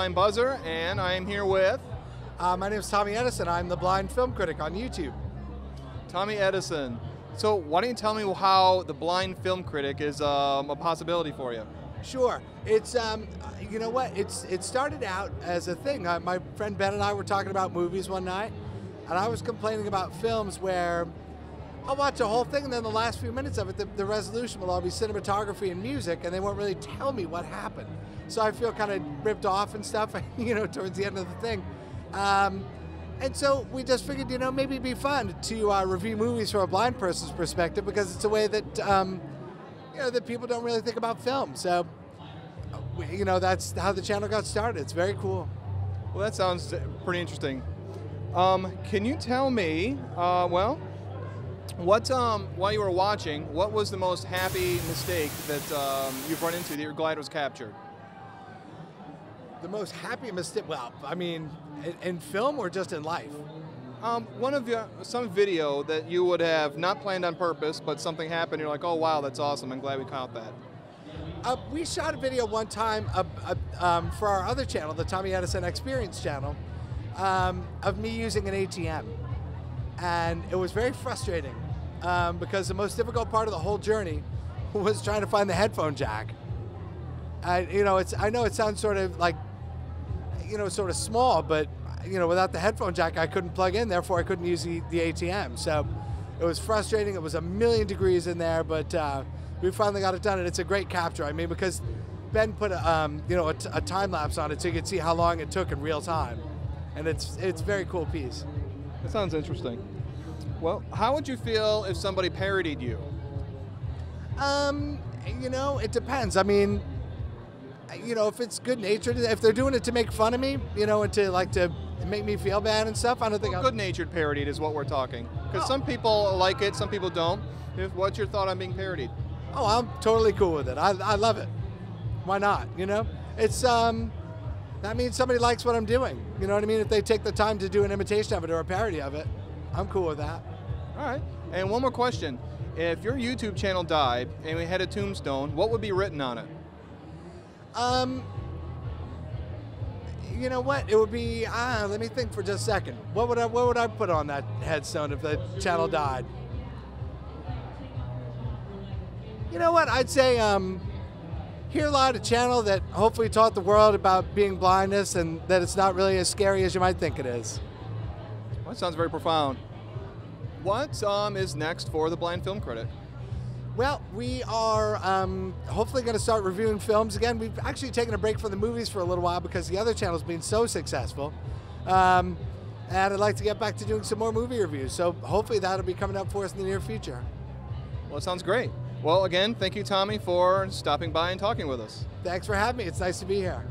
Streamline Buzzer, and I am here with... My name is Tommy Edison. I'm the blind film critic on YouTube. Tommy Edison. So why don't you tell me how the blind film critic is a possibility for you? Sure. It's, you know what, it started out as a thing. My friend Ben and I were talking about movies one night, and I was complaining about films where I'll watch a whole thing and then the last few minutes of it, the resolution will all be cinematography and music, and they won't really tell me what happened. So I feel kind of ripped off and stuff, you know, towards the end of the thing. And so we just figured, you know, maybe it'd be fun to review movies from a blind person's perspective, because it's a way that, you know, that people don't really think about film. So, you know, that's how the channel got started. It's very cool. Well, that sounds pretty interesting. Can you tell me, well, what, while you were watching, what was the most happy mistake that you've run into that you're glad was captured? The most happy mistake, well, I mean, in film or just in life? Some video that you would have not planned on purpose, but something happened, you're like, oh wow, that's awesome, I'm glad we caught that. We shot a video one time for our other channel, the Tommy Edison Experience channel, of me using an ATM. And it was very frustrating because the most difficult part of the whole journey was trying to find the headphone jack. You know, I know it sounds sort of like, you know, sort of small, but, you know, without the headphone jack, I couldn't plug in, therefore I couldn't use the ATM. So it was frustrating. It was a million degrees in there, but we finally got it done, and it's a great capture. I mean, because Ben put you know, a time lapse on it so you could see how long it took in real time, and it's a very cool piece. That sounds interesting. Well, how would you feel if somebody parodied you? You know, it depends. I mean, you know, if it's good-natured, if they're doing it to make fun of me, you know, and to make me feel bad and stuff, I don't think well, good-natured parodied is what we're talking. Because some people like it, some people don't. What's your thought on being parodied? Oh, I'm totally cool with it. I love it. Why not, you know? It's, that means somebody likes what I'm doing. You know what I mean? If they take the time to do an imitation of it or a parody of it, I'm cool with that. All right. And one more question. If your YouTube channel died and we had a tombstone, what would be written on it? You know what? It would be, let me think for just a second. What would I put on that headstone if the channel died? You know what? I'd say, Here Lied, a channel that hopefully taught the world about being blindness and that it's not really as scary as you might think it is. Well, that sounds very profound. What is next for the Blind Film Critic? Well, we are hopefully going to start reviewing films again. We've actually taken a break from the movies for a little while because the other channel's been so successful. And I'd like to get back to doing some more movie reviews. So hopefully that'll be coming up for us in the near future. Well, it sounds great. Well, again, thank you, Tommy, for stopping by and talking with us. Thanks for having me. It's nice to be here.